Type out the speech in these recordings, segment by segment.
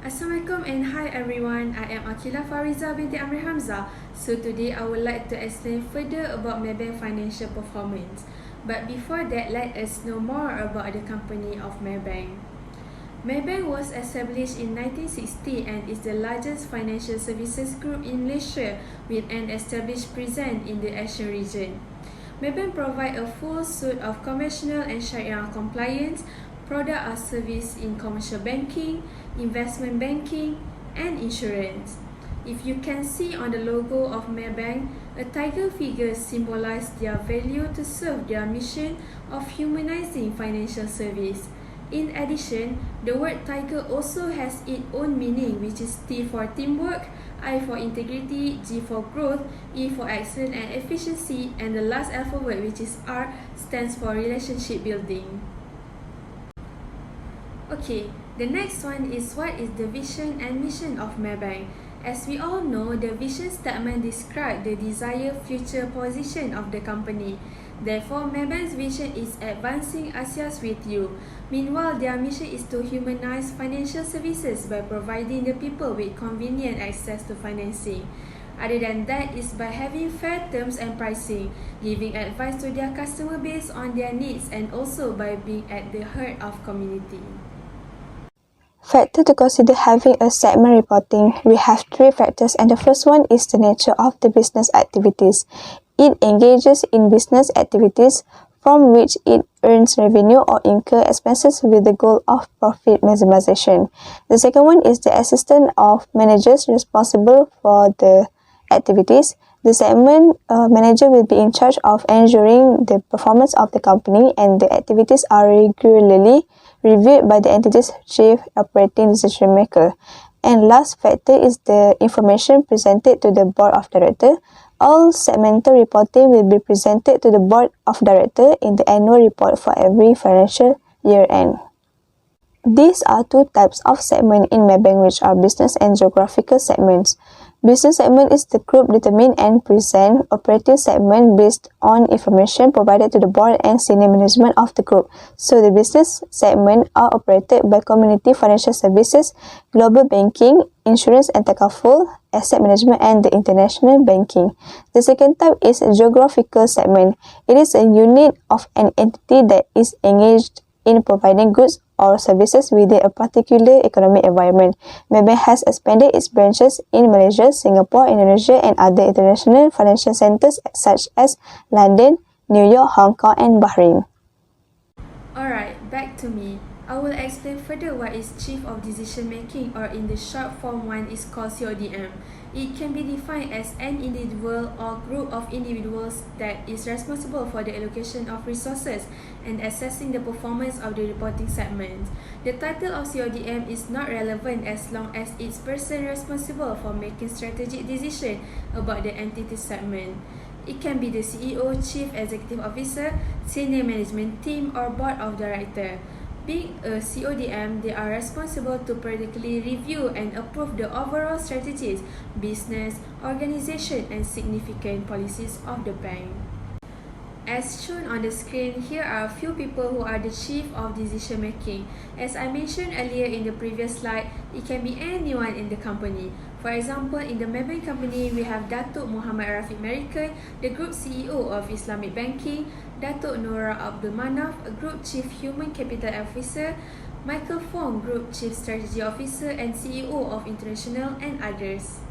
Assalamualaikum and hi everyone, I am AQILAH FARWIZAH binti AMIR HAMZAH. So today I would like to explain further about Maybank financial performance. But before that, let us know more about the company of Maybank. Maybank was established in 1960 and is the largest financial services group in Malaysia with an established presence in the Asian region. Maybank provides a full suite of conventional and Sharia compliance product or service in commercial banking, investment banking, and insurance. If you can see on the logo of Maybank, a tiger figure symbolizes their value to serve their mission of humanizing financial service. In addition, the word tiger also has its own meaning, which is T for teamwork, I for integrity, G for growth, E for excellence and efficiency, and the last alphabet, which is R, stands for relationship building. Okay, the next one is what is the vision and mission of Maybank. As we all know, the vision statement describes the desired future position of the company. Therefore, Maybank's vision is advancing Asia's with you. Meanwhile, their mission is to humanize financial services by providing the people with convenient access to financing. Other than that is by having fair terms and pricing, giving advice to their customer based on their needs, and also by being at the heart of community. Factor to consider having a segment reporting. We have three factors, and the first one is the nature of the business activities. It engages in business activities from which it earns revenue or incur expenses with the goal of profit maximization. The second one is the assistant of managers responsible for the activities. The segment manager will be in charge of ensuring the performance of the company, and the activities are regularly reviewed by the entity's chief operating decision maker. And last factor is the information presented to the board of directors. All segmental reporting will be presented to the board of directors in the annual report for every financial year end. These are two types of segment in Maybank, which are business and geographical segments. Business segment is the group determine and present operating segment based on information provided to the board and senior management of the group. So the business segment are operated by community financial services, global banking, insurance and takaful, asset management, and the international banking. The second type is a geographical segment. It is a unit of an entity that is engaged in providing goods or services within a particular economic environment. Maybank has expanded its branches in Malaysia, Singapore, Indonesia, and other international financial centers such as London, New York, Hong Kong, and Bahrain. Alright, back to me. I will explain further what is Chief of Decision Making, or in the short form one is called CODM. It can be defined as an individual or group of individuals that is responsible for the allocation of resources and assessing the performance of the reporting segment. The title of CODM is not relevant as long as it's person responsible for making strategic decisions about the entity segment. It can be the CEO, Chief Executive Officer, Senior Management Team, or Board of Directors. Being a CODM, they are responsible to periodically review and approve the overall strategies, business, organization, and significant policies of the bank. As shown on the screen, here are a few people who are the chief of decision making. As I mentioned earlier in the previous slide, it can be anyone in the company. For example, in the Maybank company, we have Datuk Muhammad Rafiq Merican, the Group CEO of Islamic Banking, Datuk Nora Abdul Manaf, Group Chief Human Capital Officer, Michael Fong, Group Chief Strategy Officer and CEO of International, and others.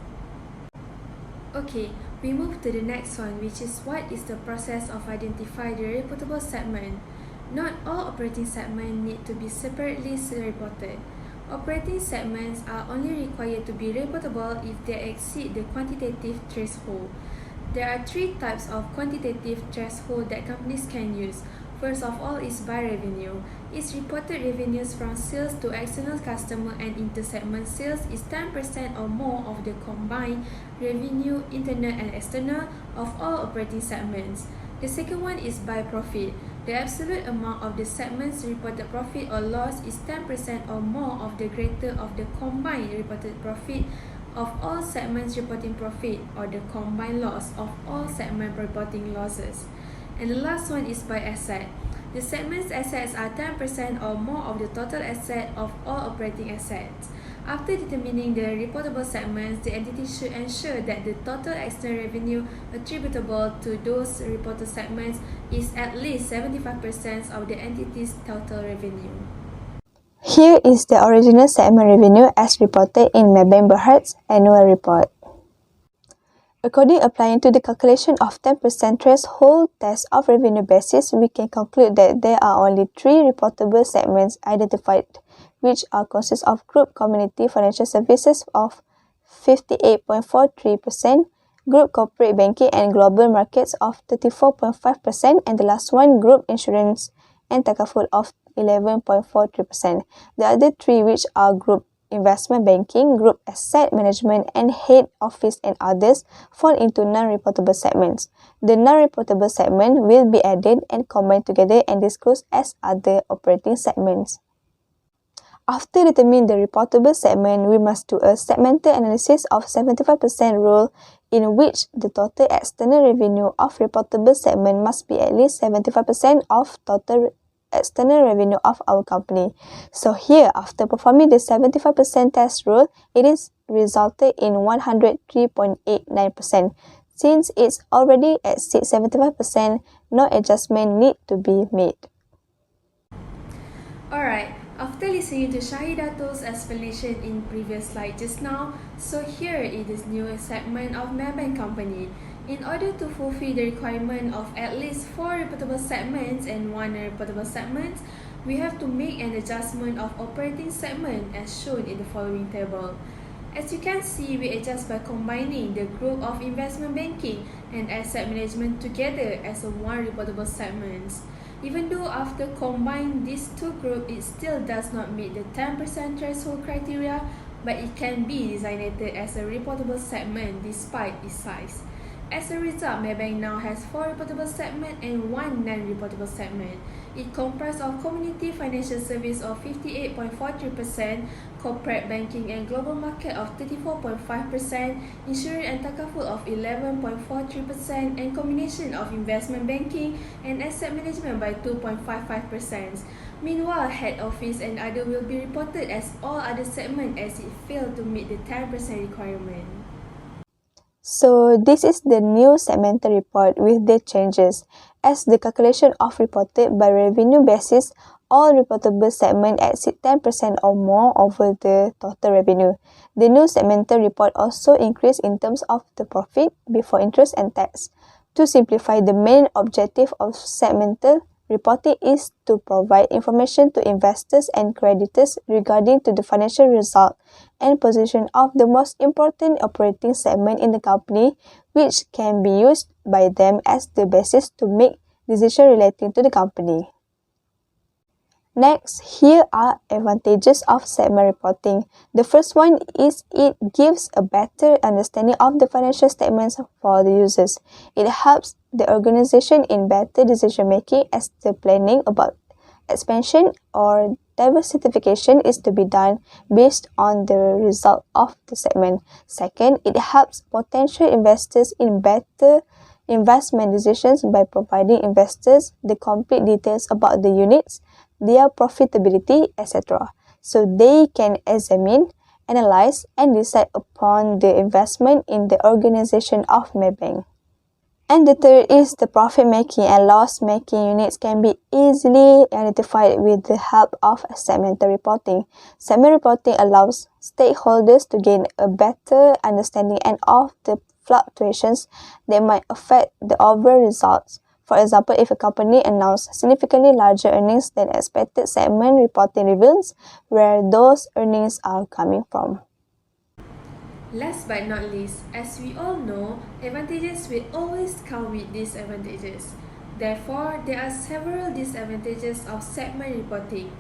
Okay, we move to the next one, which is what is the process of identifying the reportable segment. Not all operating segments need to be separately reported. Operating segments are only required to be reportable if they exceed the quantitative threshold. There are three types of quantitative threshold that companies can use. First of all is by revenue. Its reported revenues from sales to external customer and inter-segment sales is 10% or more of the combined revenue, internal and external, of all operating segments. The second one is by profit. The absolute amount of the segment's reported profit or loss is 10% or more of the greater of the combined reported profit of all segments reporting profit, or the combined loss of all segments reporting losses. And the last one is by asset. The segment's assets are 10% or more of the total asset of all operating assets. After determining the reportable segments, the entity should ensure that the total external revenue attributable to those reported segments is at least 75% of the entity's total revenue. Here is the original segment revenue as reported in Maybank Berhad's annual report. According applying to the calculation of 10% threshold test of revenue basis, we can conclude that there are only 3 reportable segments identified, which are consist of Group Community Financial Services of 58.43%, Group Corporate Banking and Global Markets of 34.5%, and the last one, Group Insurance and Takaful of 11.43%. The other 3, which are Group Investment Banking, Group Asset Management, and Head Office and others, fall into non-reportable segments. The non-reportable segment will be added and combined together and disclosed as other operating segments. After determining the reportable segment, we must do a segmental analysis of 75% rule, in which the total external revenue of reportable segment must be at least 75% of total external revenue of our company. So here, after performing the 75% test rule, it is resulted in 103.89%. Since it's already at 75%, no adjustment need to be made. Alright, after listening to Shahidatul's explanation in previous slide just now, so here is this new segment of Maybank Company. In order to fulfill the requirement of at least 4 reportable segments and 1 non-reportable segment, we have to make an adjustment of operating segment as shown in the following table. As you can see, we adjust by combining the group of investment banking and asset management together as a 1 reportable segment. Even though after combining these 2 groups, it still does not meet the 10% threshold criteria, but it can be designated as a reportable segment despite its size. As a result, Maybank now has 4 reportable segments and 1 non-reportable segment. It comprises of Community Financial Service of 58.43%, Corporate Banking and Global Market of 34.5%, Insurance and Takaful of 11.43%, and combination of Investment Banking and Asset Management by 2.55%. Meanwhile, Head Office and other will be reported as all other segments as it failed to meet the 10% requirement. So this is the new segmental report with the changes. As the calculation of reported by revenue basis, all reportable segments exceed 10% or more over the total revenue. The new segmental report also increased in terms of the profit before interest and tax. To simplify, the main objective of segmental reporting is to provide information to investors and creditors regarding to the financial result and position of the most important operating segment in the company, which can be used by them as the basis to make decisions relating to the company. Next, here are advantages of segment reporting. The first one is it gives a better understanding of the financial statements for the users. It helps the organization in better decision making as the planning about expansion or diversification is to be done based on the result of the segment. Second, it helps potential investors in better investment decisions by providing investors the complete details about the units, their profitability, etc. So they can examine, analyze, and decide upon the investment in the organization of Maybank. And the third is the profit-making and loss-making units can be easily identified with the help of segmental reporting. Segment reporting allows stakeholders to gain a better understanding and of the fluctuations that might affect the overall results. For example, if a company announces significantly larger earnings than expected, segment reporting reveals where those earnings are coming from. Last but not least, as we all know, advantages will always come with disadvantages. Therefore, there are several disadvantages of segment reporting.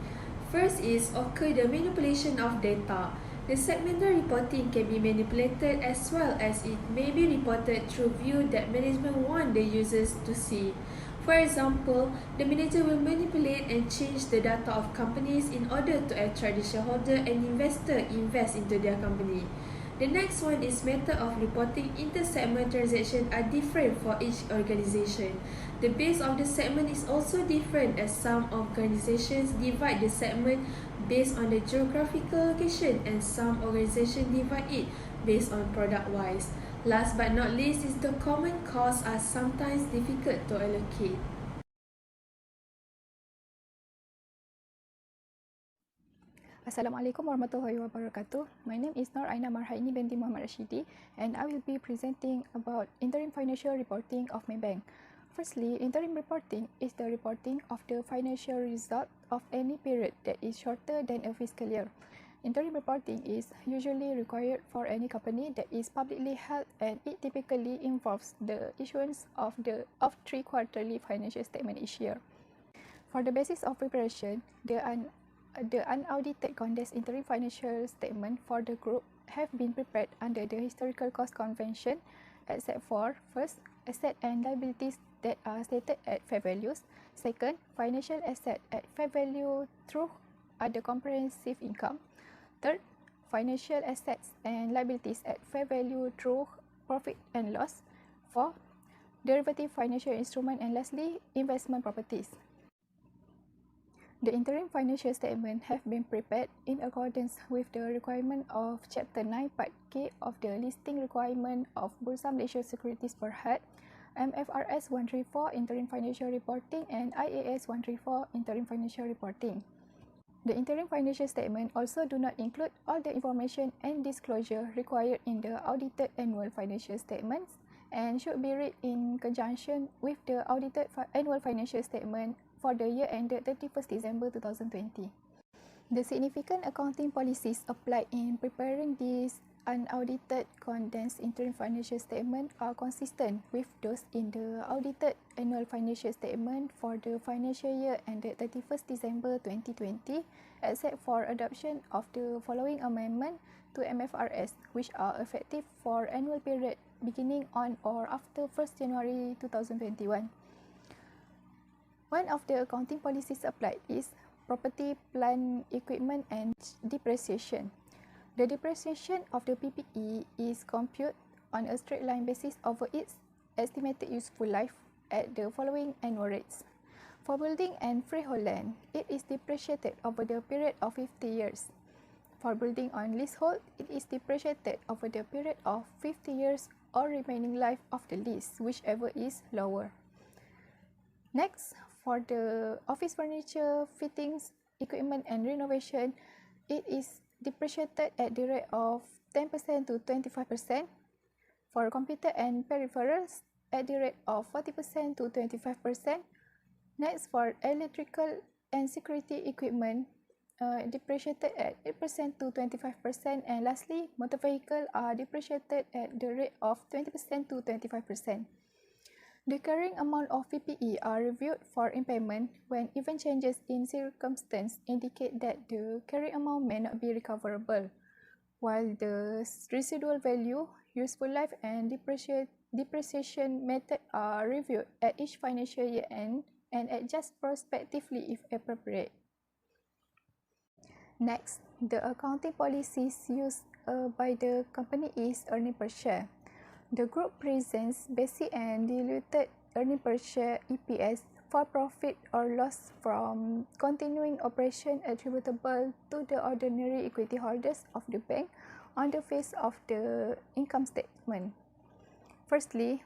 First is occur the manipulation of data. The segmental reporting can be manipulated as well as it may be reported through view that management want the users to see. For example, the manager will manipulate and change the data of companies in order to attract the shareholder and investor invest into their company. The next one is method of reporting inter-segment transactions are different for each organization. The base of the segment is also different as some organizations divide the segment based on the geographical location, and some organizations divide it based on product-wise. Last but not least is the common costs are sometimes difficult to allocate. Assalamualaikum warahmatullahi wabarakatuh. My name is AINA MARHAINI binti Muhammad Rashidi, and I will be presenting about interim financial reporting of Maybank. Firstly, interim reporting is the reporting of the financial result of any period that is shorter than a fiscal year. Interim reporting is usually required for any company that is publicly held, and it typically involves the issuance of 3 quarterly financial statements each year. For the basis of preparation, the unaudited condensed interim financial statement for the group have been prepared under the historical cost convention, except for first, asset and liabilities that are stated at fair values. Second, financial asset at fair value through other comprehensive income. Third, financial assets and liabilities at fair value through profit and loss. Fourth, derivative financial instrument, and lastly, investment properties. The interim financial statement have been prepared in accordance with the requirement of Chapter 9 Part K of the Listing Requirement of Bursa Malaysia Securities Berhad, MFRS 134 Interim Financial Reporting, and IAS 134 Interim Financial Reporting. The interim financial statement also do not include all the information and disclosure required in the audited annual financial statements, and should be read in conjunction with the audited annual financial statement for the year ended 31st December 2020. The significant accounting policies applied in preparing this unaudited condensed interim financial statement are consistent with those in the audited annual financial statement for the financial year ended 31st December 2020, except for adoption of the following amendment to MFRS, which are effective for annual period beginning on or after 1st January 2021. One of the accounting policies applied is property, plant, equipment, and depreciation. The depreciation of the PPE is computed on a straight line basis over its estimated useful life at the following annual rates. For building and freehold land, it is depreciated over the period of 50 years. For building on leasehold, it is depreciated over the period of 50 years or remaining life of the lease, whichever is lower. Next, for the office furniture, fittings, equipment, and renovation, it is depreciated at the rate of 10% to 25%. For computer and peripherals, at the rate of 40% to 25%. Next, for electrical and security equipment, depreciated at 8% to 25%. And lastly, motor vehicle are depreciated at the rate of 20% to 25%. The carrying amount of PPE are reviewed for impairment when even changes in circumstance indicate that the carrying amount may not be recoverable, while the residual value, useful life, and depreciation method are reviewed at each financial year end and adjust prospectively if appropriate. Next, the accounting policies used by the company is earning per share. The group presents basic and diluted earning per share EPS for profit or loss from continuing operation attributable to the ordinary equity holders of the bank on the face of the income statement. Firstly,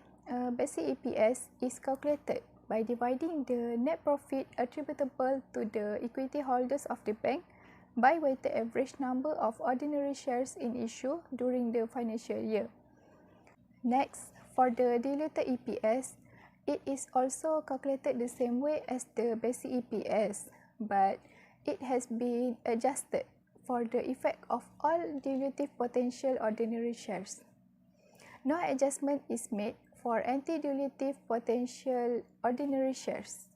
basic EPS is calculated by dividing the net profit attributable to the equity holders of the bank by weighted average number of ordinary shares in issue during the financial year. Next, for the diluted EPS, it is also calculated the same way as the basic EPS, but it has been adjusted for the effect of all dilutive potential ordinary shares. No adjustment is made for anti-dilutive potential ordinary shares.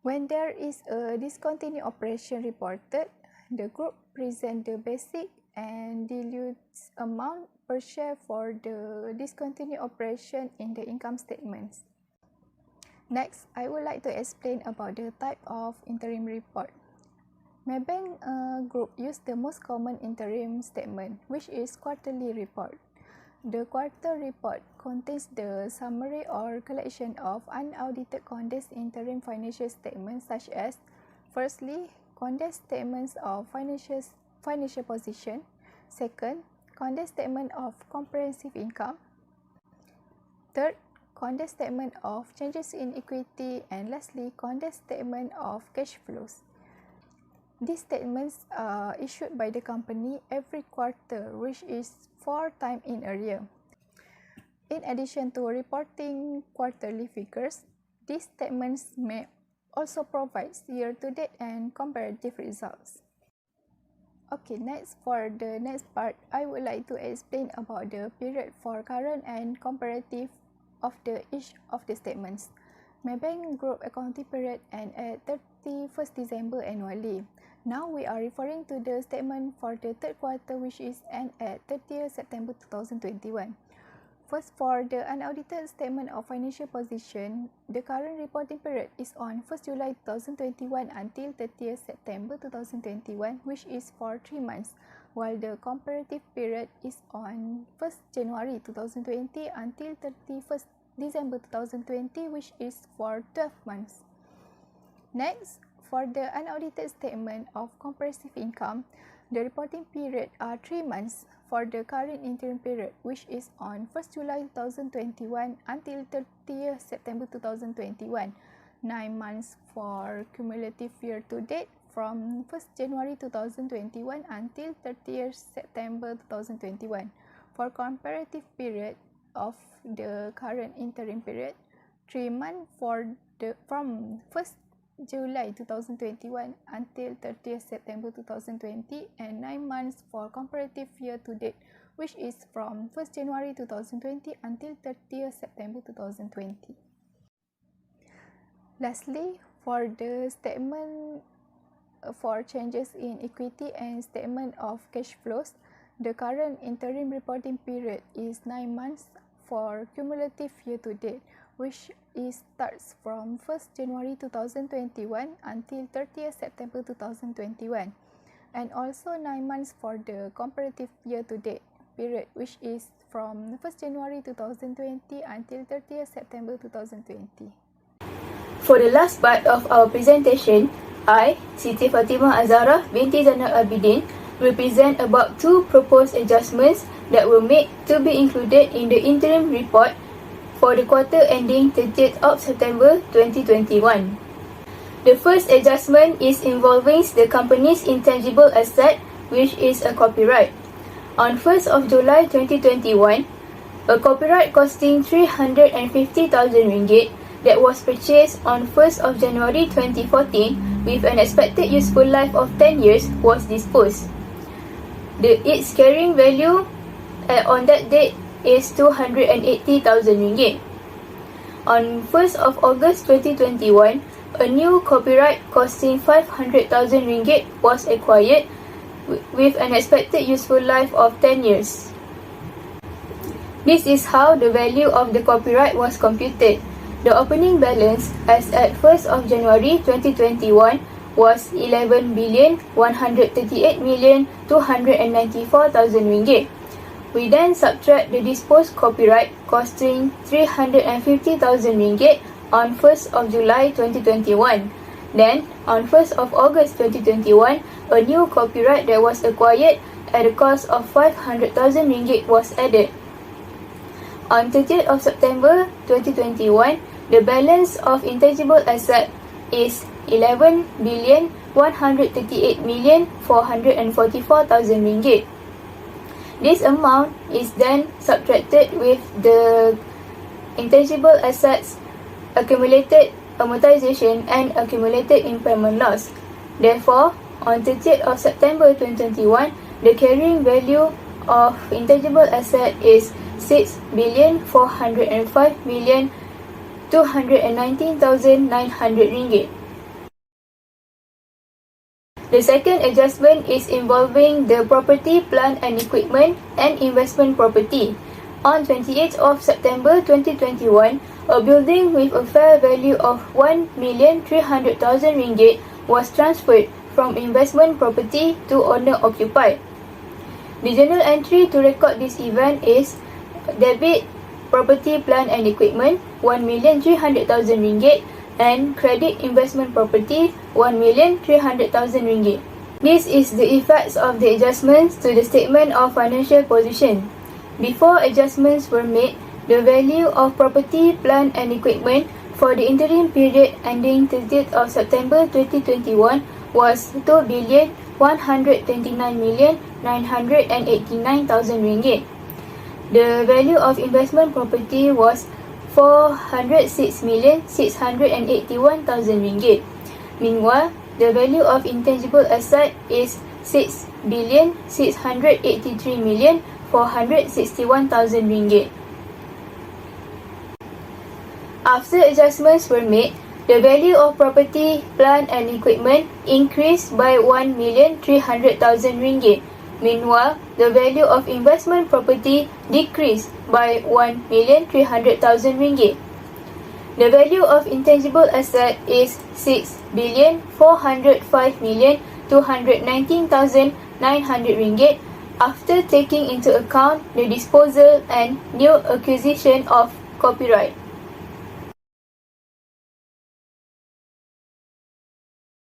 When there is a discontinued operation reported, the group presents the basic and dilute amount per share for the discontinued operation in the income statements. Next, I would like to explain about the type of interim report. Maybank Group use the most common interim statement, which is quarterly report. The quarter report contains the summary or collection of unaudited condensed interim financial statements such as, firstly, condensed statements of financial position. Second, condensed statement of comprehensive income. Third, condensed statement of changes in equity. And lastly, condensed statement of cash flows. These statements are issued by the company every quarter, which is 4 times in a year. In addition to reporting quarterly figures, these statements may also provide year-to-date and comparative results. Okay, next, for the next part, I would like to explain about the period for current and comparative of each of the statements. Maybank Group accounting period and at 31st December annually. Now we are referring to the statement for the third quarter, which is end at 30th September 2021. First, for the unaudited statement of financial position, the current reporting period is on 1st July 2021 until 30th September 2021, which is for 3 months, while the comparative period is on 1st January 2020 until 31st December 2020, which is for 12 months. Next, for the unaudited statement of comprehensive income, the reporting period are 3 months for the current interim period, which is on 1st July 2021 until 30th September 2021, 9 months for cumulative year to date from 1st January 2021 until 30th September 2021. For comparative period of the current interim period, 3 months from 1st July 2021 until 30th September 2020, and 9 months for comparative year to date, which is from 1st January 2020 until 30th September 2020. Lastly, for the statement for changes in equity and statement of cash flows, the current interim reporting period is 9 months for cumulative year to date, which starts from 1st January 2021 until 30th September 2021, and also 9 months for the comparative year to date period, which is from 1st January 2020 until 30th September 2020. For the last part of our presentation, I, Siti Fatimah Azzahrah binti ZAINAL ABIDIN, will present about 2 proposed adjustments that were made to be included in the interim report for the quarter ending 30th of September 2021. The first adjustment is involving the company's intangible asset, which is a copyright. On 1st of July 2021, a copyright costing 350,000 ringgit that was purchased on 1st of January 2014 with an expected useful life of 10 years was disposed. Its carrying value on that date is 280,000 ringgit. On 1st of August 2021, a new copyright costing 500,000 ringgit was acquired with an expected useful life of 10 years. This is how the value of the copyright was computed. The opening balance as at 1st of January 2021 was 11,138,294,000 ringgit. We then subtract the disposed copyright costing 350,000 ringgit on 1st of July 2021. Then, on 1st of August 2021, a new copyright that was acquired at a cost of 500,000 ringgit was added. On 30th of September 2021, the balance of intangible asset is 11,138,444,000 ringgit. This amount is then subtracted with the intangible assets accumulated amortization and accumulated impairment loss. Therefore, on 30th of September 2021, the carrying value of intangible asset is 6,405,219,900 ringgit. The second adjustment is involving the property, plant and equipment and investment property. On 28th of September 2021, a building with a fair value of 1,300,000 ringgit was transferred from investment property to owner-occupied. The journal entry to record this event is debit property, plant and equipment 1,300,000 ringgit, and credit investment property RM1,300,000. This is the effects of the adjustments to the statement of financial position. Before adjustments were made, the value of property, plant and equipment for the interim period ending 30th of September 2021 was RM2,129,989,000. The value of investment property was RM406,681,000. Meanwhile, the value of intangible asset is RM6,683,461,000. After adjustments were made, the value of property, plant and equipment increased by RM1,300,000. Meanwhile, the value of investment property decreased by RM1,300,000. The value of intangible asset is RM6,405,219,900 after taking into account the disposal and new acquisition of copyright.